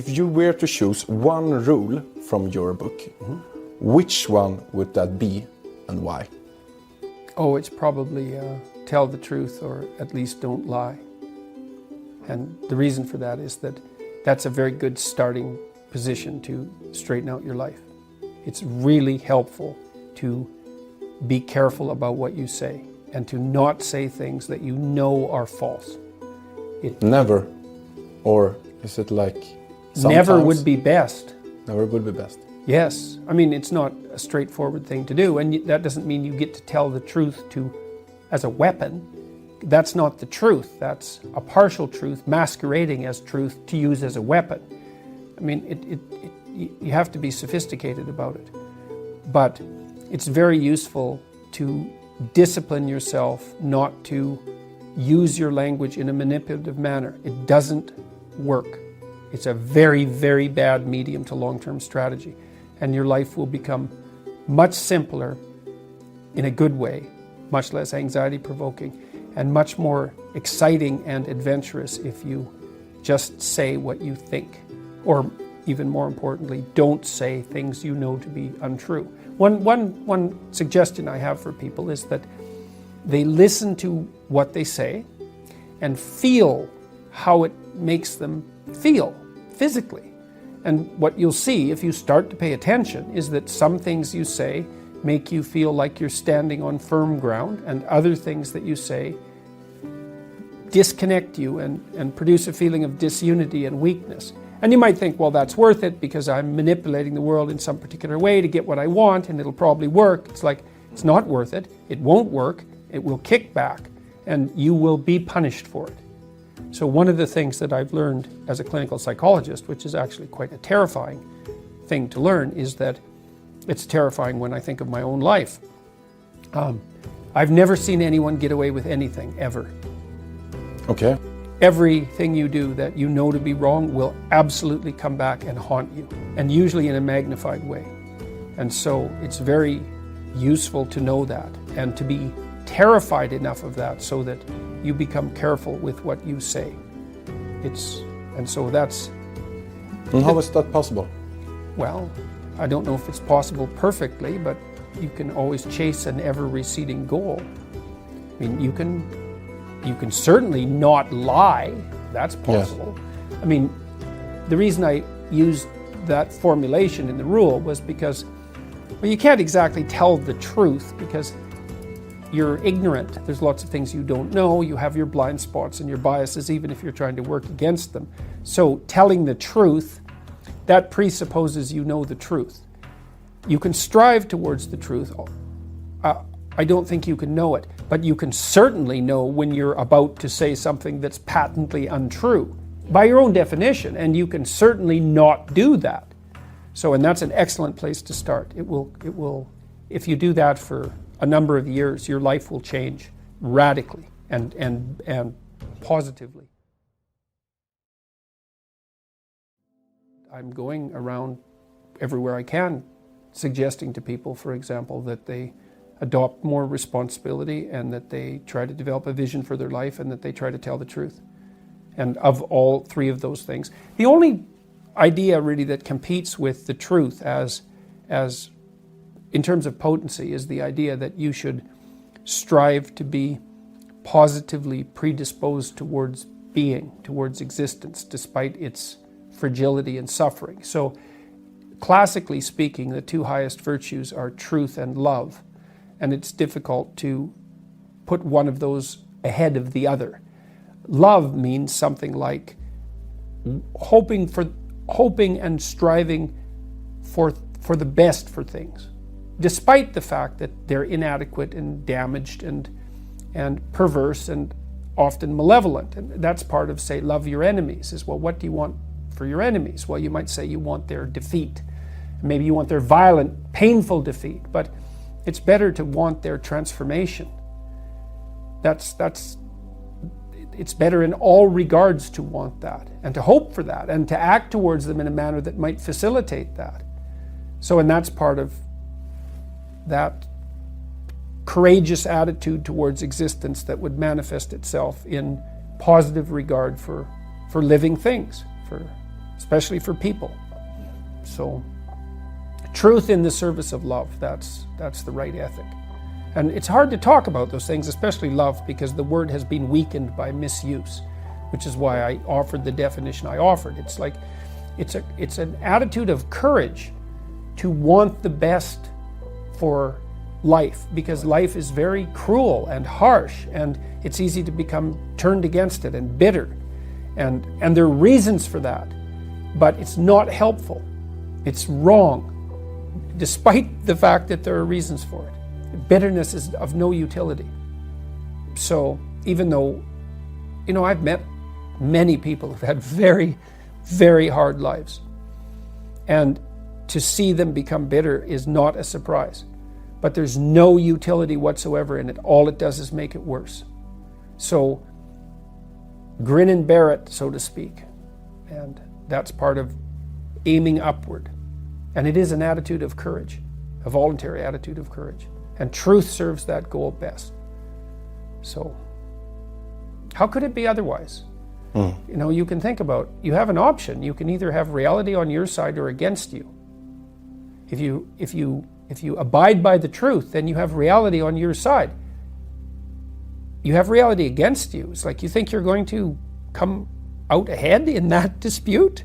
If you were to choose one rule from your book, which one would that be and why? Oh, it's probably tell the truth, or at least don't lie. And the reason for that is that that's a very good starting position to straighten out your life. It's really helpful to be careful about what you say and to not say things that you know are false. Never? Or is it like sometimes? Never would be best. Never would be best. Yes. I mean, it's not a straightforward thing to do, and that doesn't mean you get to tell the truth as a weapon. That's not the truth. That's a partial truth masquerading as truth to use as a weapon. I mean, you have to be sophisticated about it. But it's very useful to discipline yourself not to use your language in a manipulative manner. It doesn't work. It's a very, very bad medium to long-term strategy. And your life will become much simpler in a good way, much less anxiety-provoking, and much more exciting and adventurous if you just say what you think. Or even more importantly, don't say things you know to be untrue. One suggestion I have for people is that they listen to what they say and feel how it makes them feel physically. And what you'll see if you start to pay attention is that some things you say make you feel like you're standing on firm ground, and other things that you say disconnect you and produce a feeling of disunity and weakness. And you might think, well, that's worth it because I'm manipulating the world in some particular way to get what I want and it'll probably work. It's like, it's not worth it. It won't work. It will kick back and you will be punished for it. So one of the things that I've learned as a clinical psychologist, which is actually quite a terrifying thing to learn, is that it's terrifying when I think of my own life. I've never seen anyone get away with anything, ever. Okay. Everything you do that you know to be wrong will absolutely come back and haunt you, and usually in a magnified way. And so it's very useful to know that and to be terrified enough of that so that you become careful with what you say. And so that's... And how is that possible? Well, I don't know if it's possible perfectly, but you can always chase an ever-receding goal. I mean, you can certainly not lie. That's possible. Yes. I mean, the reason I used that formulation in the rule was because, well, you can't exactly tell the truth because you're ignorant. There's lots of things you don't know. You have your blind spots and your biases, even if you're trying to work against them. So telling the truth, that presupposes you know the truth. You can strive towards the truth. I don't think you can know it, but you can certainly know when you're about to say something that's patently untrue by your own definition, and you can certainly not do that. So, and that's an excellent place to start. It will, if you do that for a number of years, your life will change radically and positively. I'm going around everywhere I can suggesting to people, for example, that they adopt more responsibility and that they try to develop a vision for their life and that they try to tell the truth. And of all three of those things, the only idea really that competes with the truth as in terms of potency is the idea that you should strive to be positively predisposed towards being, towards existence, despite its fragility and suffering. So classically speaking, the two highest virtues are truth and love. And it's difficult to put one of those ahead of the other. Love means something like hoping and striving for the best for things, despite the fact that they're inadequate and damaged and perverse and often malevolent. And that's part of, say, love your enemies, is, well, what do you want for your enemies? Well, you might say you want their defeat. Maybe you want their violent, painful defeat, but it's better to want their transformation. It's better in all regards to want that and to hope for that and to act towards them in a manner that might facilitate that. So, and that's part of that courageous attitude towards existence that would manifest itself in positive regard for living things, for especially for people. So truth in the service of love, that's the right ethic. And it's hard to talk about those things, especially love, because the word has been weakened by misuse, which is why I offered the definition I offered. It's like, it's an attitude of courage to want the best for life, because life is very cruel and harsh, and it's easy to become turned against it and bitter. And there are reasons for that, but it's not helpful. It's wrong, despite the fact that there are reasons for it. Bitterness is of no utility. So even though, I've met many people who've had very, very hard lives, and to see them become bitter is not a surprise. But there's no utility whatsoever in it. All it does is make it worse. So grin and bear it, so to speak. And that's part of aiming upward. And it is an attitude of courage, a voluntary attitude of courage. And truth serves that goal best. So how could it be otherwise? You can think about, you have an option. You can either have reality on your side or against you. If you abide by the truth, then you have reality on your side. You have reality against you. It's like you think you're going to come out ahead in that dispute?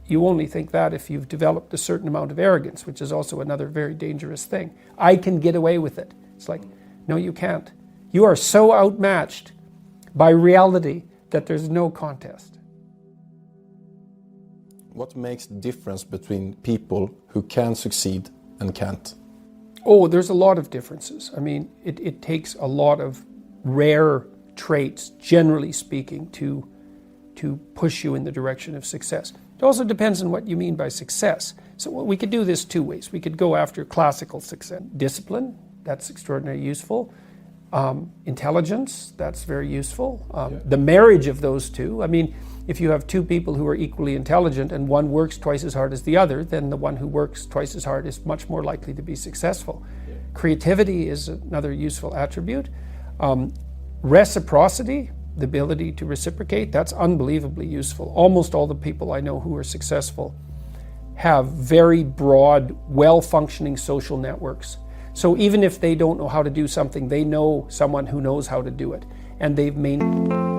You only think that if you've developed a certain amount of arrogance, which is also another very dangerous thing. I can get away with it. It's like, no, you can't. You are so outmatched by reality that there's no contest. What makes the difference between people who can succeed and can't? Oh, there's a lot of differences. I mean, it takes a lot of rare traits, generally speaking, to push you in the direction of success. It also depends on what you mean by success. So we could do this two ways. We could go after classical success. Discipline, that's extraordinarily useful. Intelligence, that's very useful. The marriage of those two, I mean, if you have two people who are equally intelligent and one works twice as hard as the other, then the one who works twice as hard is much more likely to be successful. Creativity is another useful attribute. Reciprocity, the ability to reciprocate, that's unbelievably useful. Almost all the people I know who are successful have very broad, well-functioning social networks. So even if they don't know how to do something, they know someone who knows how to do it. And they've maintained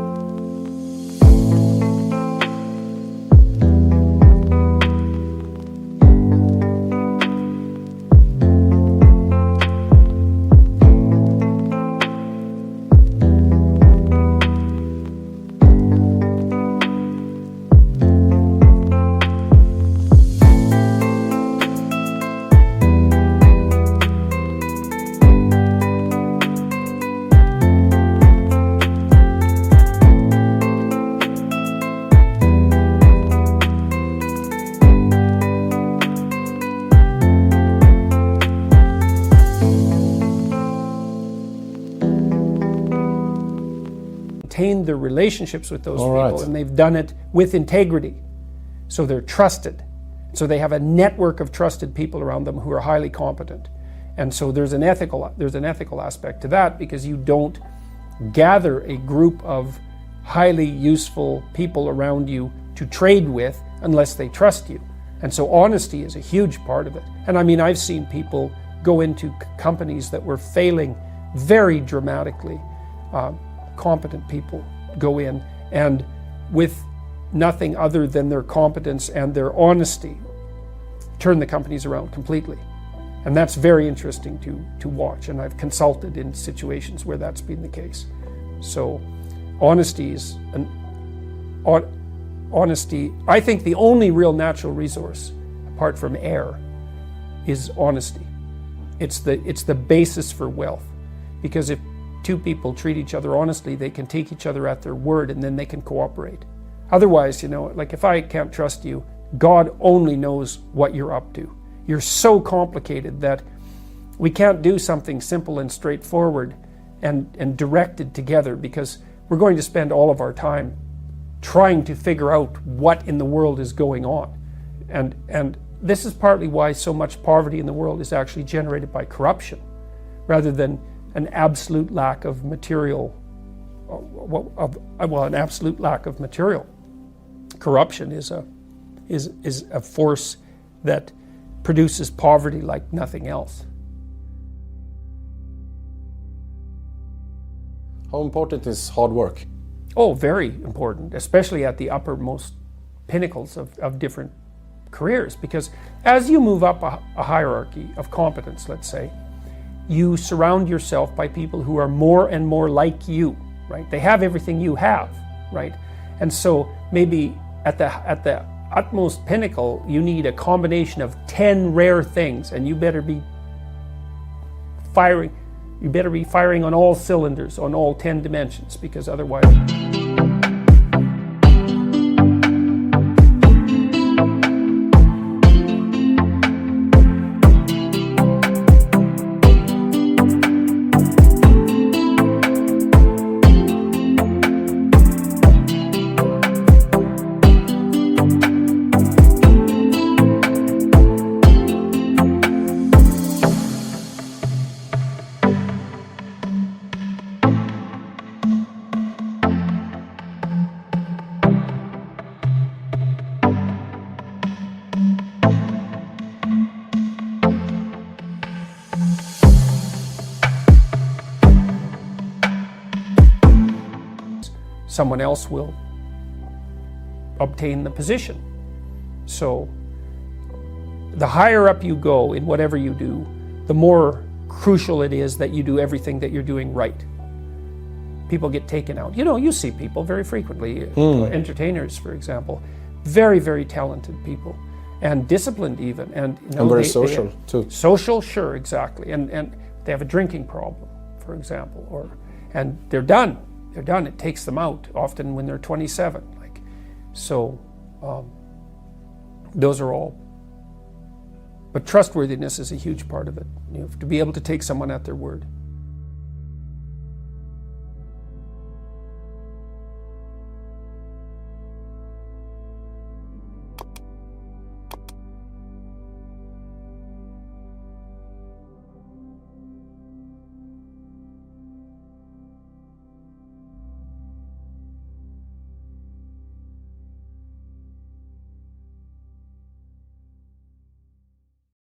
their relationships with those people, and they've done it with integrity. So they're trusted. So they have a network of trusted people around them who are highly competent. And so there's an ethical aspect to that, because you don't gather a group of highly useful people around you to trade with unless they trust you. And so honesty is a huge part of it. And I mean, I've seen people go into companies that were failing very dramatically. Competent people go in, and with nothing other than their competence and their honesty, turn the companies around completely. And that's very interesting to watch, and I've consulted in situations where that's been the case. So honesty is I think the only real natural resource, apart from air, is honesty. It's the basis for wealth, because if two people treat each other honestly, they can take each other at their word, and then they can cooperate. Otherwise, like if I can't trust you, God only knows what you're up to. You're so complicated that we can't do something simple and straightforward and directed together, because we're going to spend all of our time trying to figure out what in the world is going on. And this is partly why so much poverty in the world is actually generated by corruption, rather than an absolute lack of material, an absolute lack of material corruption is a force that produces poverty like nothing else. How important is hard work? Oh, very important, especially at the uppermost pinnacles of different careers, because as you move up a hierarchy of competence, let's say, you surround yourself by people who are more and more like you, right? They have everything you have, right? And so maybe at the utmost pinnacle, you need a combination of 10 rare things, and you better be firing on all cylinders, on all 10 dimensions, because otherwise... someone else will obtain the position. So the higher up you go in whatever you do, the more crucial it is that you do everything that you're doing right. People get taken out. You know, you see people very frequently, entertainers, for example, very, very talented people, and disciplined even. And, you know, very social, too. Social, sure, exactly. And they have a drinking problem, for example, and they're done. They're done. It takes them out, often when they're 27. Those are all. But trustworthiness is a huge part of it, you know, to be able to take someone at their word.